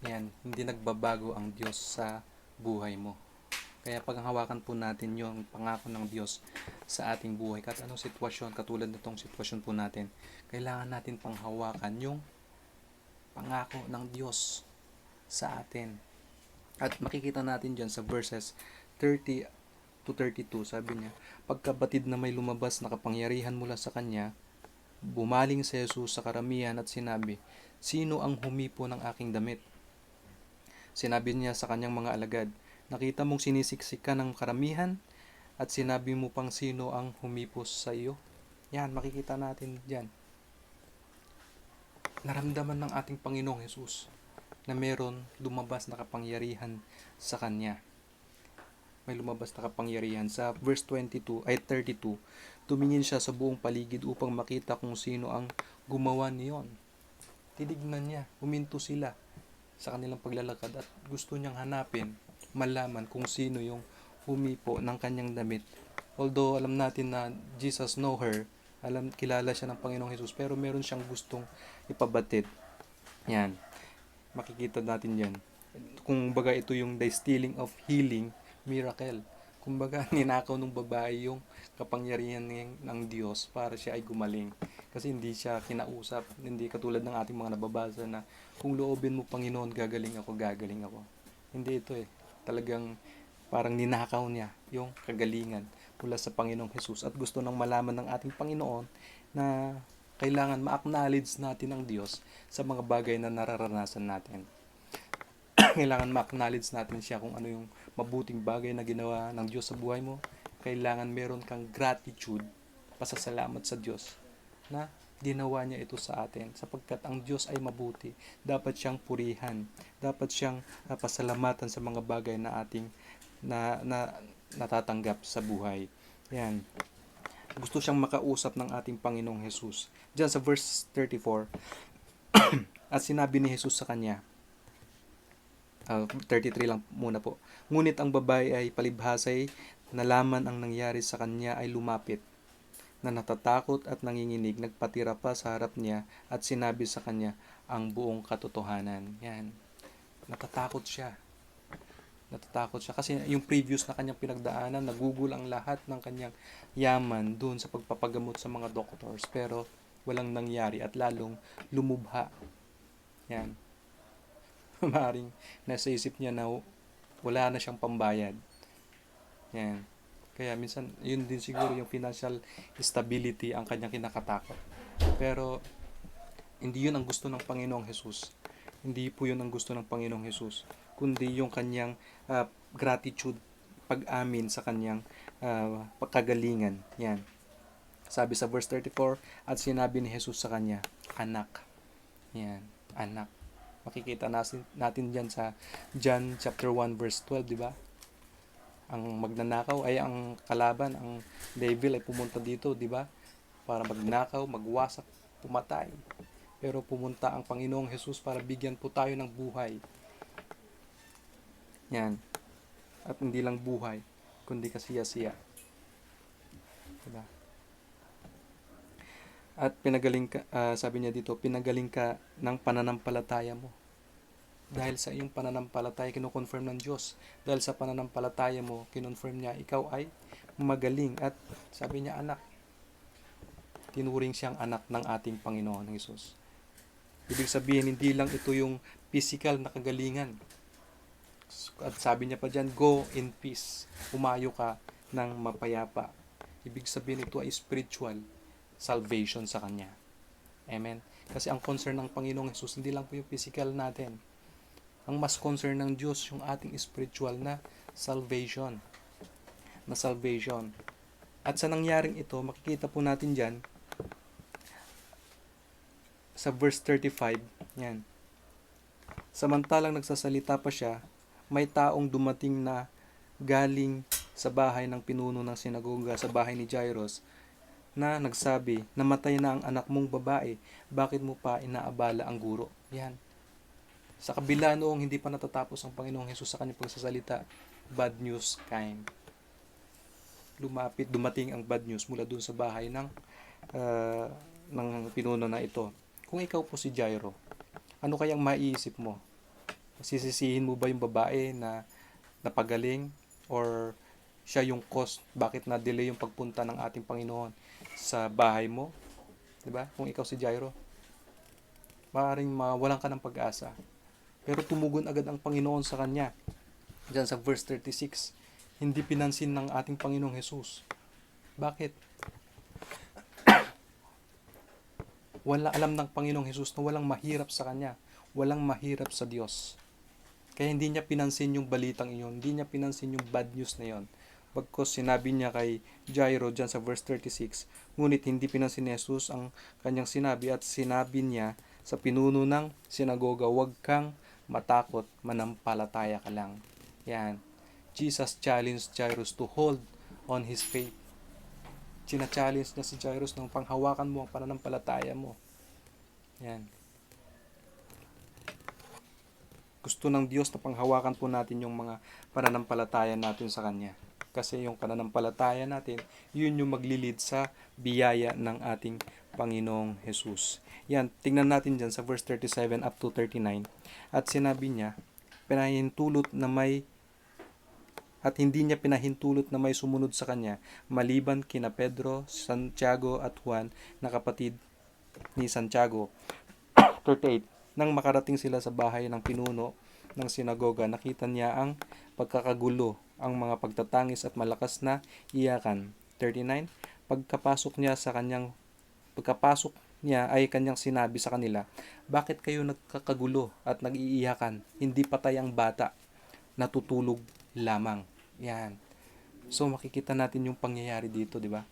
Yan, hindi nagbabago ang Diyos sa buhay mo. Kaya paghahawakan po natin yung pangako ng Diyos sa ating buhay. Kahit anong sitwasyon, katulad nitong sitwasyon po natin, kailangan natin panghawakan yung pangako ng Diyos sa atin. At makikita natin dyan sa verses 30 to 32, sabi niya, pagkabatid na may lumabas na kapangyarihan mula sa kanya, bumaling si Jesus sa karamihan at sinabi, sino ang humipo ng aking damit? Sinabi niya sa kanyang mga alagad, nakita mong sinisiksik ka ng karamihan at sinabi mo pang sino ang humipos sa iyo? Yan, makikita natin dyan. Naramdaman ng ating Panginoong Jesus na meron lumabas na kapangyarihan sa Kanya. May lumabas na kapangyarihan. Sa verse 32, tumingin siya sa buong paligid upang makita kung sino ang gumawa niyon. Tinignan niya, huminto sila sa kanilang paglalakad at gusto niyang hanapin, malaman kung sino yung humipo ng kanyang damit. Although alam natin na Jesus know her, kilala siya ng Panginoong Jesus, pero meron siyang gustong ipabatid. Yan, makikita natin yan. Kung baga ito yung the stealing of healing miracle. Kumbaga, ninakaw ng babae yung kapangyarihan ng Diyos para siya ay gumaling. Kasi hindi siya kinausap. Hindi katulad ng ating mga nababasa na kung loobin mo, Panginoon, gagaling ako, gagaling ako. Hindi ito eh. Talagang parang ninakaw niya yung kagalingan mula sa Panginoong Jesus. At gusto nang malaman ng ating Panginoon na kailangan ma-acknowledge natin ang Diyos sa mga bagay na nararanasan natin. Kailangan ma-acknowledge natin siya kung ano yung mabuting bagay na ginawa ng Diyos sa buhay mo. Kailangan meron kang gratitude, pasasalamat sa Diyos na ginawa niya ito sa atin. Sapagkat ang Diyos ay mabuti. Dapat siyang purihan. Dapat siyang pasalamatan sa mga bagay na ating natatanggap sa buhay. Yan. Gusto siyang makausap ng ating Panginoong Jesus. Diyan sa verse 34, at sinabi ni Jesus sa kanya, 33 lang muna po. Ngunit ang babae ay palibhasay, nalaman ang nangyari sa kanya ay lumapit, na natatakot at nanginginig, nagpatira pa sa harap niya at sinabi sa kanya ang buong katotohanan. Yan. Natatakot siya. Natatakot siya kasi yung previous na kanyang pinagdaanan, nagugol ang lahat ng kanyang yaman doon sa pagpapagamot sa mga doctors, pero walang nangyari at lalong lumubha. Yan. Maaaring nasa isip niya na wala na siyang pambayad. Yan. Kaya minsan, yun din siguro yung financial stability ang kanyang kinakatakot. Pero, hindi yun ang gusto ng Panginoong Jesus. Hindi po yun ang gusto ng Panginoong Jesus. Kundi yung kanyang gratitude, pag-amin sa kanyang pagkagalingan. Yan. Sabi sa verse 34, at sinabi ni Jesus sa kanya, anak. Yan, anak. Makikita natin dyan sa John chapter 1 verse 12, di ba? Ang magnanakaw ay ang kalaban, ang devil ay pumunta dito, di ba? Para magnakaw, magwasak, pumatay. Pero pumunta ang Panginoong Jesus para bigyan po tayo ng buhay. Yan. At hindi lang buhay, kundi kasiya-siya. Diba? At pinagaling ka, sabi niya dito, pinagaling ka ng pananampalataya mo. Dahil sa iyong pananampalataya, kino-confirm ng Diyos. Dahil sa pananampalataya mo, kinonfirm niya, ikaw ay magaling. At sabi niya, anak. Tinuring siyang anak ng ating Panginoon ng Jesus. Ibig sabihin, hindi lang ito yung physical na kagalingan. At sabi niya pa dyan, go in peace. Umayo ka ng mapayapa. Ibig sabihin, ito ay spiritual salvation sa Kanya. Amen? Kasi ang concern ng Panginoong Jesus, hindi lang po yung physical natin. Ang mas concern ng Diyos, yung ating spiritual na salvation. At sa nangyaring ito, makikita po natin dyan, sa verse 35, yan. Samantalang nagsasalita pa siya, may taong dumating na galing sa bahay ng pinuno ng sinagoga, sa bahay ni Jairus, na nagsabi, namatay na ang anak mong babae, bakit mo pa inaabala ang guro? Yan. Sa kabila noong hindi pa natatapos ang Panginoong Hesus sa kanyang pagsasalita, bad news came. Dumating ang bad news mula doon sa bahay ng pinuno na ito. Kung ikaw po si Jairo, ano kayang maiisip mo? Sisisihin mo ba yung babae na napagaling, or siya yung cause bakit na-delay yung pagpunta ng ating Panginoon sa bahay mo? 'Di ba? Kung ikaw si Jairo, maaaring mawalan ka ng pag-asa. Pero tumugon agad ang Panginoon sa kanya. Diyan sa verse 36, hindi pinansin ng ating Panginoong Jesus. Bakit? Wala alam ng Panginoong Jesus na walang mahirap sa kanya. Walang mahirap sa Diyos. Kaya hindi niya pinansin yung balitang iyon. Hindi niya pinansin yung bad news na iyon. Pagkos sinabi niya kay Jairo dyan sa verse 36, ngunit hindi pinansin ni Jesus ang kanyang sinabi at sinabi niya sa pinuno ng sinagoga, huwag kang matakot, manampalataya ka lang. Yan. Jesus challenged Jairus to hold on his faith. China-challenge niya si Jairus ng panghawakan mo ang pananampalataya mo. Yan. Gusto ng Diyos na panghawakan po natin yung mga pananampalataya natin sa Kanya. Kasi yung pananampalataya natin, yun yung maglilid sa biyaya ng ating Panginoong Jesus. Yan, tingnan natin dyan sa verse 37 up to 39. At sinabi niya, pinahintulot na may at hindi niya pinahintulot na may sumunod sa kanya, maliban kina Pedro, Santiago at Juan na kapatid ni Santiago. 38. Nang makarating sila sa bahay ng pinuno ng sinagoga, nakita niya ang pagkakagulo, ang mga pagtatangis at malakas na iyakan. 39. Pagkapasok niya ay kanyang sinabi sa kanila, bakit kayo nagkakagulo at nag-iiyakan? Hindi patay ang bata, natutulog lamang. Yan. So makikita natin yung pangyayari dito, di ba?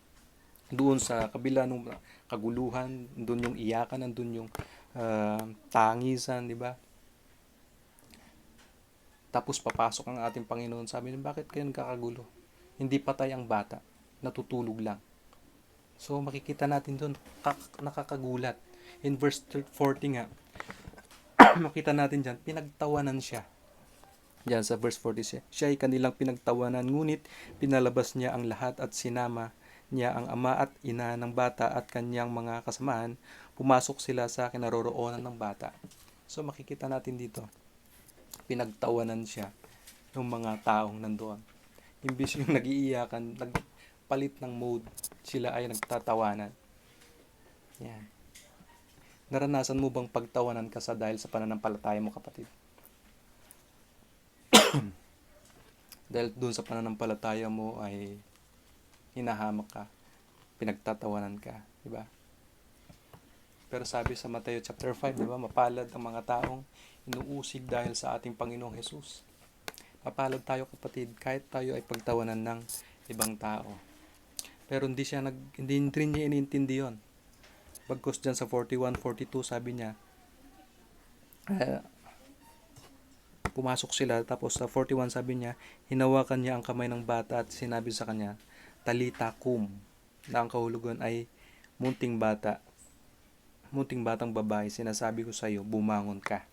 Doon sa kabila ng kaguluhan, doon yung iyakan, doon yung tangisan, di ba? Tapos papasok ang ating Panginoon, sabi niya, bakit kayo nagkakagulo? Hindi patay ang bata, natutulog lang. So makikita natin doon, nakakagulat. In verse 40 nga, makita natin dyan, pinagtawanan siya. Diyan sa verse 40, siya ay kanilang pinagtawanan, ngunit pinalabas niya ang lahat at sinama niya ang ama at ina ng bata at kanyang mga kasamahan. Pumasok sila sa kinaroroonan ng bata. So makikita natin dito, pinagtawanan siya ng mga taong nandoon. Imbis yung nag-iiyakan, nagpalit ng mode, sila ay nagtatawanan. Yan. Naranasan mo bang pagtawanan ka dahil sa pananampalataya mo, kapatid? Dahil doon sa pananampalataya mo ay hinahamak ka, pinagtatawanan ka, di ba? Pero sabi sa Mateo chapter 5, di ba, mapalad ang mga taong inuusig dahil sa ating Panginoong Jesus. Mapalad tayo, kapatid, kahit tayo ay pagtawanan ng ibang tao. Pero hindi rin niya inintindi yun. Bagkus dyan sa 41-42, sabi niya, pumasok sila, tapos sa 41 sabi niya, hinawakan niya ang kamay ng bata at sinabi sa kanya, Talita kum, na ang kahulugan ay munting batang babae, sinasabi ko sa iyo, bumangon ka.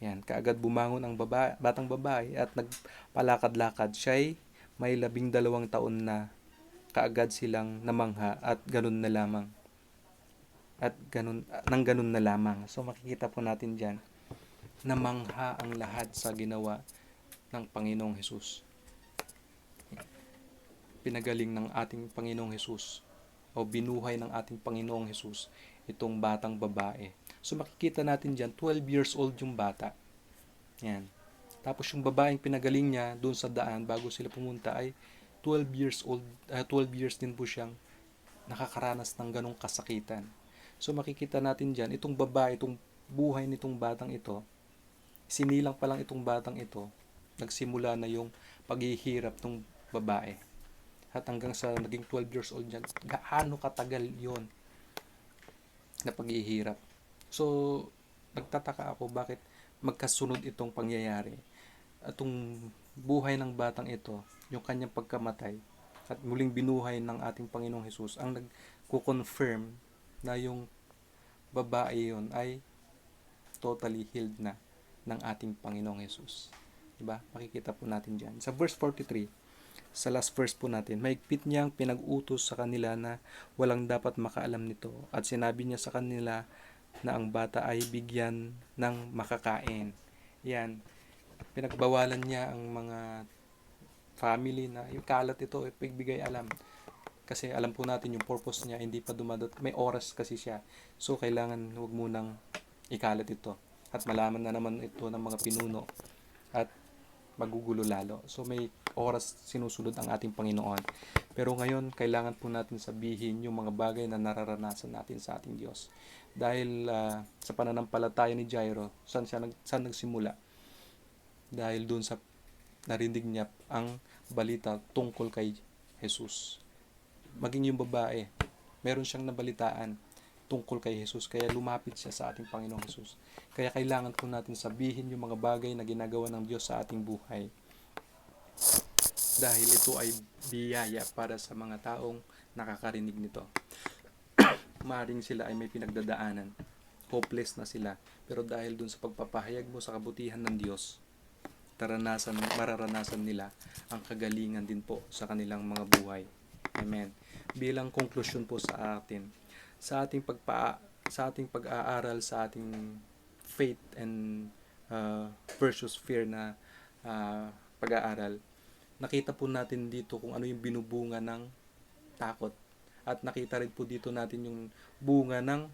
Yan, kaagad bumangon ang batang babae at nagpalakad-lakad. Siya'y may 12 taon na. Kaagad silang namangha at ganun na lamang. Ganun na lamang. So makikita po natin diyan, namangha ang lahat sa ginawa ng Panginoong Hesus. Pinagaling ng ating Panginoong Hesus, o binuhay ng ating Panginoong Hesus itong batang babae. So makikita natin dyan, 12 years old yung bata. Yan. Tapos yung babaeng pinagaling niya doon sa daan bago sila pumunta ay 12 years old, 12 years din po siyang nakakaranas ng ganong kasakitan. So makikita natin dyan, itong babae, itong buhay nitong batang ito, sinilang pa lang itong batang ito, nagsimula na yung paghihirap ng babae. At hanggang sa naging 12 years old dyan, gaano katagal yon na paghihirap. So, nagtataka ako bakit magkasunod itong pangyayari. Itong buhay ng batang ito, yung kanyang pagkamatay, at muling binuhay ng ating Panginoong Hesus, ang nagko-confirm na yung babae yon ay totally healed na ng ating Panginoong Hesus. Diba? Makikita po natin dyan. Sa verse 43, sa last verse po natin, mahigpit niyang pinag-utos sa kanila na walang dapat makaalam nito, at sinabi niya sa kanila na ang bata ay bigyan ng makakain. Yan, pinagbawalan niya ang mga family na ikalat ito, ipagbigay alam. Kasi alam po natin yung purpose niya, hindi pa may oras kasi siya. So, kailangan huwag munang ikalat ito. At malaman na naman ito ng mga pinuno at magugulo lalo. So, may oras sinusunod ang ating Panginoon. Pero ngayon, kailangan po natin sabihin yung mga bagay na nararanasan natin sa ating Diyos. Dahil sa pananampalataya ni Jairo, saan nagsimula? Dahil doon sa narinig niya ang balita tungkol kay Jesus. Maging yung babae, meron siyang nabalitaan tungkol kay Jesus, kaya lumapit siya sa ating Panginoong Jesus. Kaya kailangan po natin sabihin yung mga bagay na ginagawa ng Diyos sa ating buhay. Dahil ito ay biyaya para sa mga taong nakakarinig nito. Maaaring sila ay may pinagdadaanan, hopeless na sila, pero dahil dun sa pagpapahayag mo sa kabutihan ng Diyos, mararanasan nila ang kagalingan din po sa kanilang mga buhay. Amen. Bilang konklusyon po sa atin, sa ating pag-aaral sa ating faith and versus fear na pag-aaral, nakita po natin dito kung ano yung binubunga ng takot. At nakita rin po dito natin yung bunga ng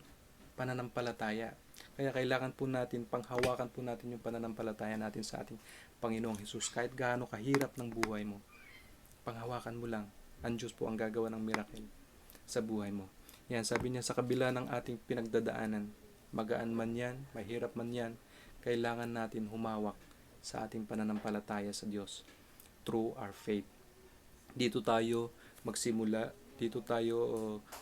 pananampalataya. Kaya kailangan po natin, panghawakan po natin yung pananampalataya natin sa ating Panginoong Hesus. Kahit gaano kahirap ng buhay mo, panghawakan mo lang. Ang Diyos po ang gagawa ng miracle sa buhay mo. Yan, sabi niya, sa kabila ng ating pinagdadaanan, magaan man yan, mahirap man yan, kailangan natin humawak sa ating pananampalataya sa Diyos through our faith. Dito tayo magsimula, dito tayo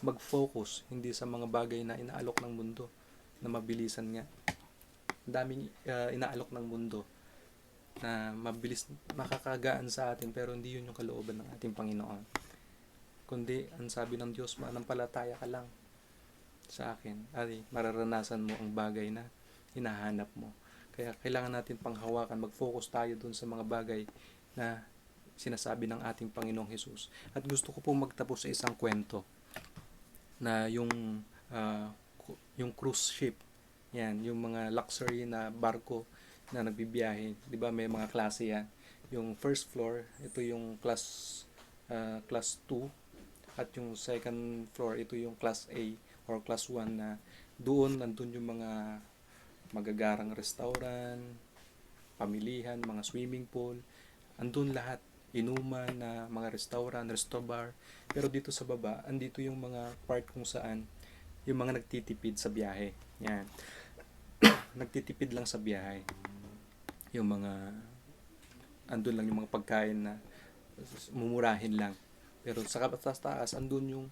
mag-focus, hindi sa mga bagay na inaalok ng mundo, na mabilisan nga. Daming inaalok ng mundo na mabilis, makakagaan sa atin, pero hindi yun yung kalooban ng ating Panginoon. Kundi, ang sabi ng Diyos, manampalataya ka lang sa akin, ay mararanasan mo ang bagay na hinahanap mo. Kaya kailangan natin panghawakan, mag-focus tayo dun sa mga bagay na sinasabi ng ating Panginoong Hesus. At gusto ko pong magtapos sa isang kwento na yung cruise ship. Yan, yung mga luxury na barko na nagbibiyahe. 'Di ba may mga klase yan. Yung first floor, ito yung class 2, at yung second floor, ito yung class A or class 1, na nandun yung mga magagarang restaurant, pamilihan, mga swimming pool, andun lahat, inuman na mga restaurant, resto bar. Pero dito sa baba, andito yung mga part kung saan yung mga nagtitipid sa biyahe. Yan. Nagtitipid lang sa biyahe. Yung mga andun lang yung mga pagkain na mumurahin lang. Pero sa taas, andun yung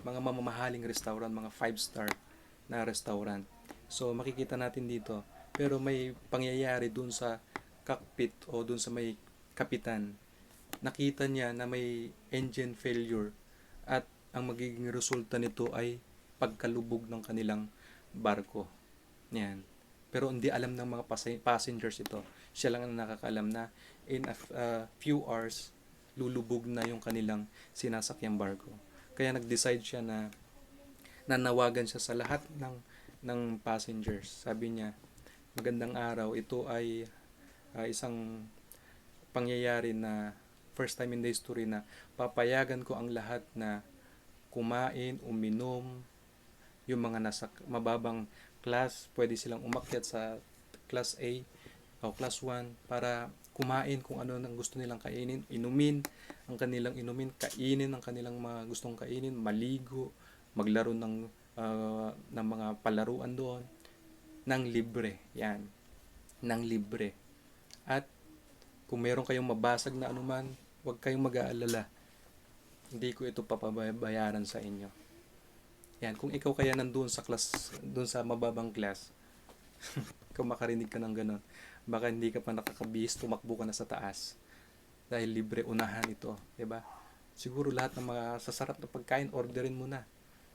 mga mamamahaling restaurant, mga 5-star na restaurant. So makikita natin dito. Pero may pangyayari dun sa cockpit o dun sa may kapitan. Nakita niya na may engine failure at ang magiging resulta nito ay pagkalubog ng kanilang barko. Yan. Pero hindi alam ng mga passengers ito. Siya lang ang nakakaalam na in a few hours, lulubog na yung kanilang sinasakyang barko. Kaya nag-decide siya na nanawagan siya sa lahat ng passengers. Sabi niya, magandang araw, ito ay isang pangyayari na first time in the history na papayagan ko ang lahat na kumain, uminom, yung mga nasa mababang class, pwede silang umakyat sa class A o class 1 para kumain kung ano ang gusto nilang kainin, inumin ang kanilang inumin, kainin ang kanilang mga gustong kainin, maligo, maglaro ng mga palaruan doon, ng libre. Yan. Ng libre. At kung meron kayong mabasag na anuman, huwag kayong mag-aalala. Hindi ko ito papabayaran sa inyo. Yan, kung ikaw kaya nandoon sa class, doon sa mababang class, kung makarinig ka ng ganun, baka hindi ka pa nakakabihis, tumakbo ka na sa taas. Dahil libre unahan ito, 'di ba? Siguro lahat ng mga sasarap na pagkain, orderin mo na.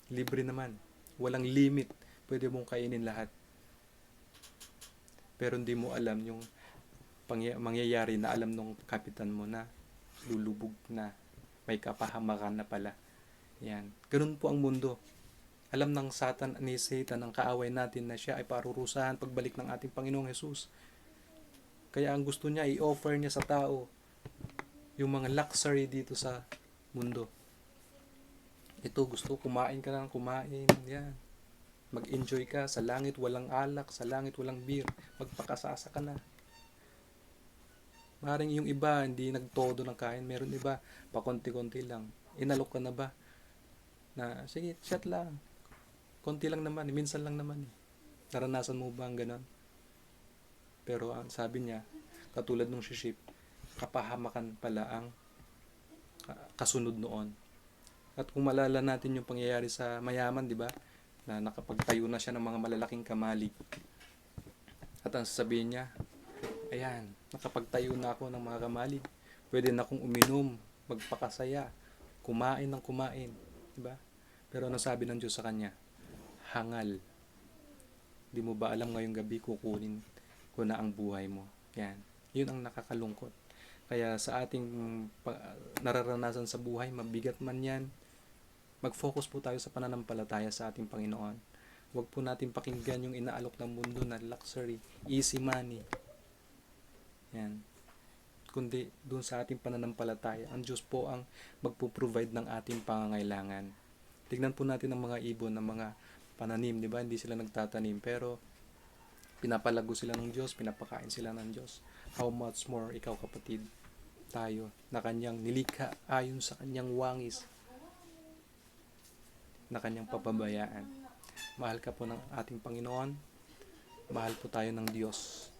Libre naman. Walang limit. Pwede mong kainin lahat. Pero hindi mo alam yung mangyayari na alam nung kapitan mo na lulubog na, may kapahamakan na pala. Yan. Ganun po ang mundo. Alam ng Satan, ni Satan, ang kaaway natin na siya ay parurusahan pagbalik ng ating Panginoong Hesus. Kaya ang gusto niya, i-offer niya sa tao yung mga luxury dito sa mundo. Ito, gusto kumain ka ng kumain. Yan. Mag-enjoy ka. Sa langit walang alak, sa langit walang beer. Magpakasasa ka na. Maring yung iba, hindi nagtodo ng kain. Meron iba, pakonti-konti lang. Inalok ka na ba? Na, sige, chat lang. Konti lang naman, minsan lang naman. Naranasan mo ba ang ganon? Pero sabi niya, katulad nung ship, kapahamakan pala ang kasunod noon. At kung malala natin yung pangyayari sa mayaman, di ba? Na nakapagtayo na siya ng mga malalaking kamalig. At ang sasabihin niya, ayan, nakapagtayo na ako ng mga kamalig. Pwede na akong uminom, magpakasaya, kumain ng kumain. Di ba? Pero ano sabi ng Diyos sa kanya? Hangal. Di mo ba alam ngayong gabi kukunin ko na ang buhay mo? Yan. Yun ang nakakalungkot. Kaya sa ating nararanasan sa buhay, mabigat man yan, mag-focus po tayo sa pananampalataya sa ating Panginoon. Huwag po natin pakinggan yung inaalok ng mundo na luxury, easy money. Yan. Kundi doon sa ating pananampalataya, ang Diyos po ang magpo-provide ng ating pangangailangan. Tignan po natin ang mga ibon, ng mga pananim, di ba? Hindi sila nagtatanim, pero pinapalago sila ng Diyos, pinapakain sila ng Diyos. How much more ikaw kapatid, tayo, na kanyang nilikha ayon sa kanyang wangis, na kanyang papabayaan. Mahal ka po ng ating Panginoon, mahal po tayo ng Diyos,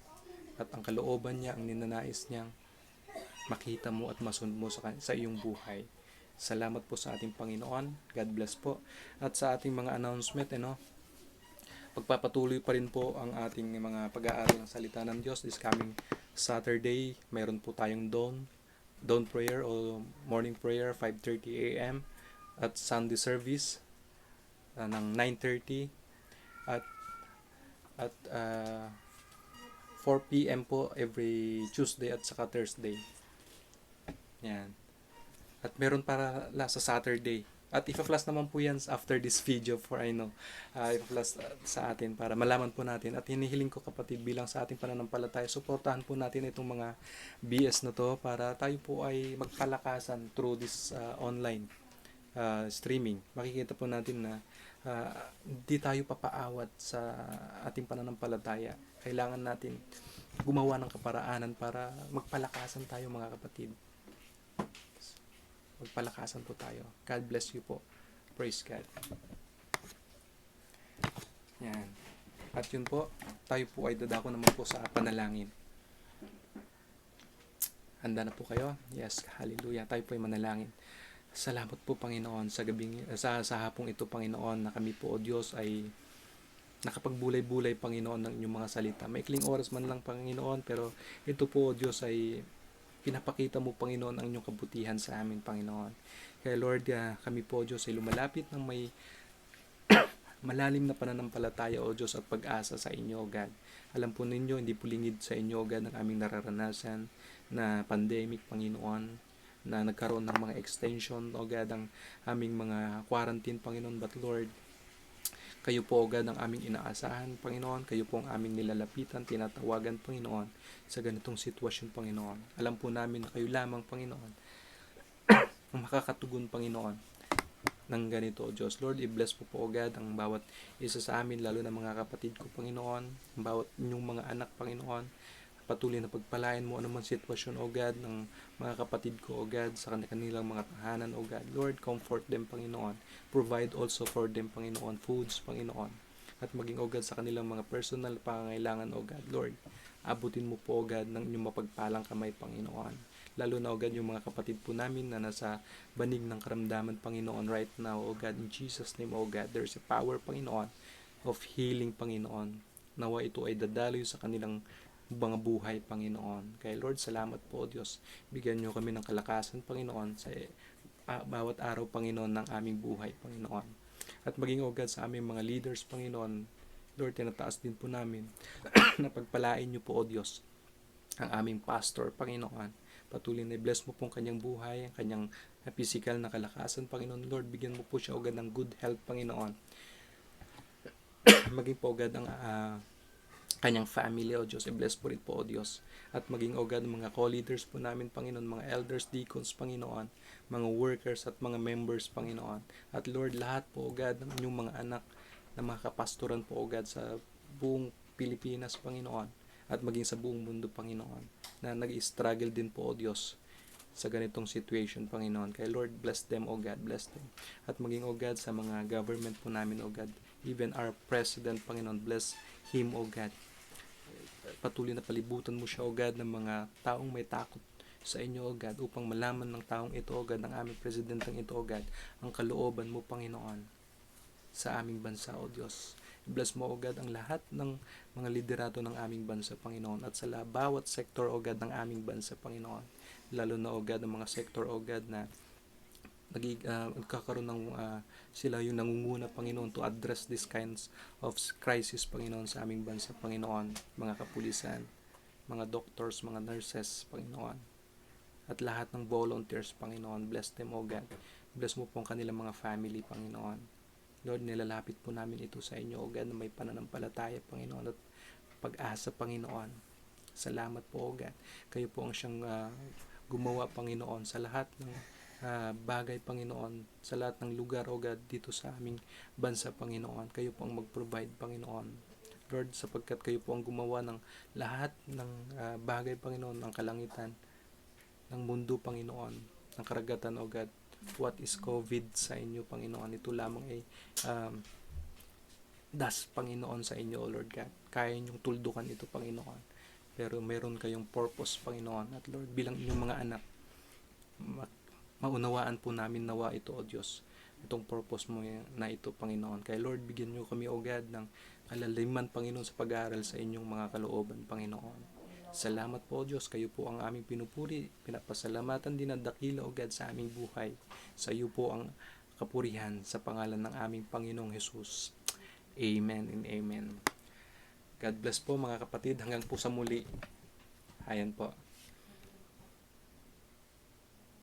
at ang kalooban niya, ang ninanais niyang makita mo at masunod mo sa iyong buhay. Salamat po sa ating Panginoon. God bless po. At sa ating mga announcement, pagpapatuloy pa rin po ang ating mga pag-aaral ng salita ng Diyos. This coming Saturday, mayroon po tayong dawn prayer o morning prayer, 5:30 a.m. at Sunday service ng 9:30 at 4 p.m. po every Tuesday at saka Thursday. Yan. At meron para sa Saturday. At ipa-flash naman po yan after this video for ipa-flash sa atin para malaman po natin. At hinihiling ko kapatid bilang sa ating pananampalataya, suportahan po natin itong mga BS na to para tayo po ay magpalakasan through this online streaming. Makikita po natin na hindi tayo papaawat sa ating pananampalataya. Kailangan natin gumawa ng kaparaanan para magpalakasan tayo mga kapatid. Magpalakasan po tayo. God bless you po. Praise God. Yan. At yun po, tayo po ay dadako naman po sa panalangin. Handa na po kayo? Yes, hallelujah. Tayo po ay manalangin. Salamat po Panginoon sa hapong ito Panginoon na kami po o Diyos ay nakapagbulay-bulay Panginoon ng inyong mga salita. Maikling oras man lang Panginoon, pero ito po o Diyos ay pinapakita mo Panginoon ang inyong kabutihan sa amin Panginoon. Kaya Lord, kami po o Diyos ay lumalapit ng may malalim na pananampalataya o Diyos at pag-asa sa inyo, God. Alam po ninyo, hindi po lingid sa inyo, God, ang aming nararanasan na pandemic, Panginoon, na nagkaroon ng mga extension, o God, ang aming mga quarantine, Panginoon. But Lord, kayo po, O God, ang aming inaasahan, Panginoon. Kayo po ang aming nilalapitan, tinatawagan, Panginoon, sa ganitong sitwasyon, Panginoon. Alam po namin na kayo lamang, Panginoon, ang makakatugon, Panginoon, ng ganito, O Diyos. Lord, i-bless po O God, ang bawat isa sa amin, lalo na mga kapatid ko, Panginoon, ang bawat inyong mga anak, Panginoon. Patuloy na pagpalain mo anuman sitwasyon, O God, ng mga kapatid ko, O God, sa kanilang mga tahanan, O God. Lord, comfort them, Panginoon. Provide also for them, Panginoon, foods, Panginoon. At maging, O God, sa kanilang mga personal pangangailangan, O God. Lord, abutin mo po, O God, ng inyong mapagpalang kamay, Panginoon. Lalo na, O God, yung mga kapatid po namin na nasa banig ng karamdaman, Panginoon, right now, O God, in Jesus' name, O God, there's a power, Panginoon, of healing, Panginoon. Nawa ito ay dadaloy sa kanilang mga buhay, Panginoon. Kaya Lord, salamat po, Diyos. Bigyan niyo kami ng kalakasan, Panginoon, sa bawat araw, Panginoon, ng aming buhay, Panginoon. At maging, O God, sa aming mga leaders, Panginoon, Lord, tinataas din po namin na pagpalain niyo po, O Diyos, ang aming pastor, Panginoon. Patuloy na bless mo pong kanyang buhay, ang kanyang physical na kalakasan, Panginoon. Lord, bigyan mo po siya, O God, ng good health, Panginoon. Maging po, O God, ang kanyang family, O Diyos. I-bless po rin po, O Diyos. At maging, O God, mga co-leaders po namin, Panginoon, mga elders, deacons, Panginoon, mga workers at mga members, Panginoon. At Lord, lahat po, O God, ng inyong mga anak na makapastoran po, O God, sa buong Pilipinas, Panginoon, at maging sa buong mundo, Panginoon, na nag-struggle din po, O Diyos, sa ganitong situation, Panginoon. Kaya Lord, bless them, O God, bless them. At maging, O God, sa mga government po namin, O God, even our President, Panginoon, bless him, O God. Patuloy na palibutan mo siya, O God, ng mga taong may takot sa inyo, O God, upang malaman ng taong ito, O God, ng aming presidenteng ito, O God, ang kalooban mo, Panginoon, sa aming bansa, O Diyos. Bless mo, O God, ang lahat ng mga liderato ng aming bansa, Panginoon, at sa bawat sektor, O God, ng aming bansa, Panginoon. Lalo na, O God, ang mga sektor, O God, na nagkakaroon ng sila yung nangunguna, Panginoon, to address these kinds of crisis, Panginoon, sa aming bansa, Panginoon. Mga kapulisan, mga doctors, mga nurses, Panginoon. At lahat ng volunteers, Panginoon. Bless them, O God. Bless mo po ang kanilang mga family, Panginoon. Lord, nilalapit po namin ito sa inyo, O God, na may pananampalataya, Panginoon, at pag-asa, Panginoon. Salamat po, O God. Kayo po ang siyang gumawa, Panginoon, sa lahat ng bagay, Panginoon, sa lahat ng lugar, O God, dito sa aming bansa, Panginoon. Kayo po ang mag-provide, Panginoon. Lord, sapagkat kayo po ang gumawa ng lahat ng bagay, Panginoon, ng kalangitan, ng mundo, Panginoon, ng karagatan, O God. What is COVID sa inyo, Panginoon? Ito lamang ay Panginoon, sa inyo, O Lord God. Kaya niyong tuldukan ito, Panginoon. Pero meron kayong purpose, Panginoon. At Lord, bilang inyong mga anak, maunawaan po namin nawa ito, O Diyos, itong purpose mo na ito, Panginoon. Kaya Lord, bigyan niyo kami, O God, ng kalaliman, Panginoon, sa pag-aaral sa inyong mga kalooban, Panginoon. Salamat po, O Diyos, kayo po ang aming pinupuri, pinapasalamatan din ang dakila, O God, sa aming buhay. Sa iyo po ang kapurihan, sa pangalan ng aming Panginoong Jesus. Amen and amen. God bless po, mga kapatid, hanggang po sa muli. Ayan po.